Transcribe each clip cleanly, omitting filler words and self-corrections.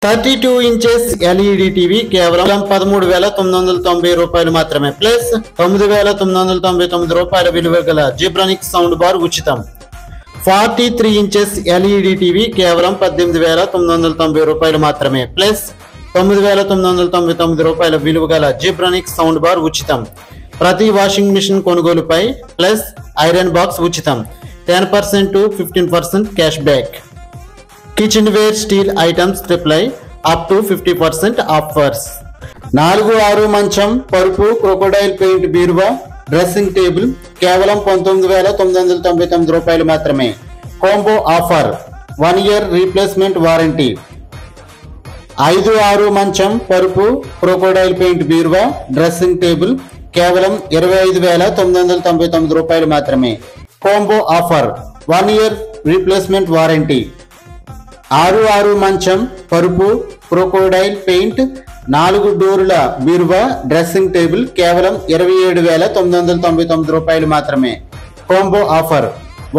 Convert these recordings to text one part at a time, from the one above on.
32 inches LED TV కేవలం 13,990 రూపాయలు మాత్రమే ప్లస్ 9,999 రూపాయల విలువ గల జిబ్రానిక్స్ సౌండ్ బార్ ఉచితం. 43 ఇంచెస్ ఎల్ఈడి టీవీ కేవలం 18,990 రూపాయలు మాత్రమే ప్లస్ 9,999 రూపాయల విలువ గల జిబ్రానిక్స్ సౌండ్ బార్ ఉచితం. ప్రతి వాషింగ్ మిషన్ కొనుగోలుపై ప్లస్ ఐరన్ బాక్స్ ఉచితం. 10% to 15% cash back. Kitchenware steel items triply up to 50% offers. 4-6 మంచం, పరుపు, క్రొకోడైల్ పెయింట్ బీరువా, డ్రెస్సింగ్ టేబుల్ కేవలం 19,999 రూపాయలు మాత్రమే. Combo offer 1 year replacement warranty. 5-6 మంచం, పరుపు, క్రొకోడైల్ పెయింట్ బీరువా, డ్రెస్సింగ్ టేబుల్ కేవలం 25,999 రూపాయలు మాత్రమే. Combo offer 1 year replacement warranty. 6 మంచం, పరుపు, క్రొకోడైల్ పెయింట్, 4 డోర్ల బీరువా, డ్రెస్సింగ్ టేబుల్ కేవలం 27,999 రూపాయలు మాత్రమే. Combo offer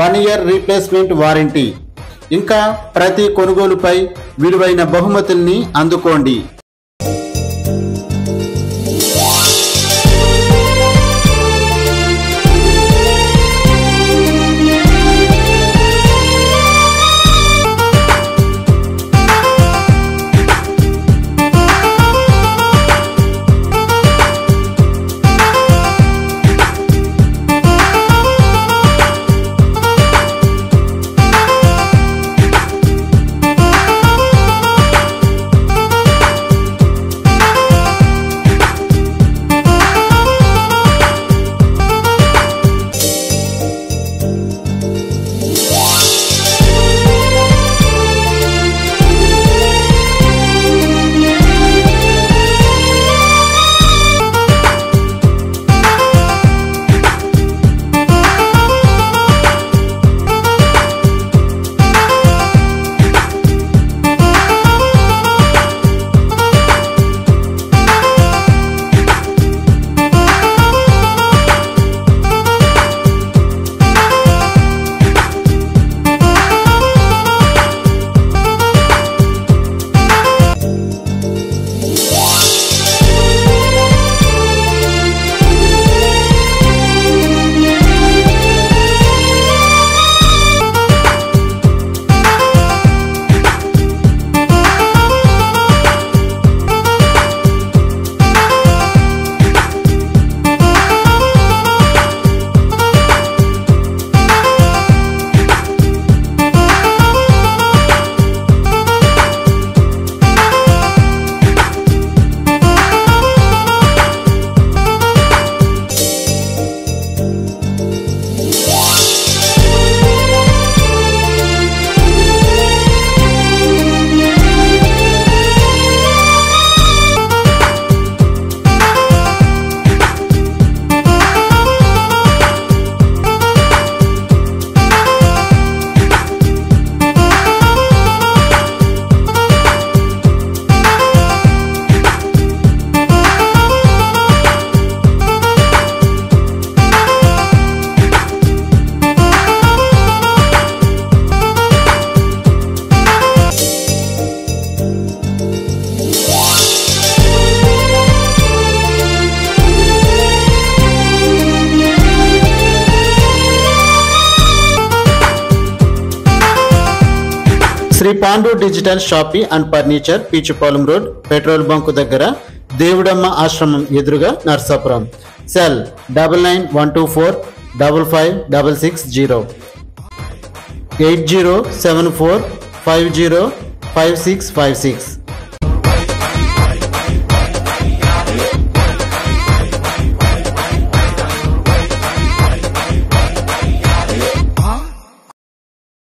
1 year replacement warranty. ఇంకా ప్రతి కొనుగోలుపై విలువైన బహుమతుల్ని అందుకోండి. Shri Pandu digital shopping and furniture, Peechupalem road, petrol bunk దగ్గర, దేవుడమ్మ ఆశ్రమం ఎదురుగా, నర్సాపురం. సెల్ 9912455660 8074505656.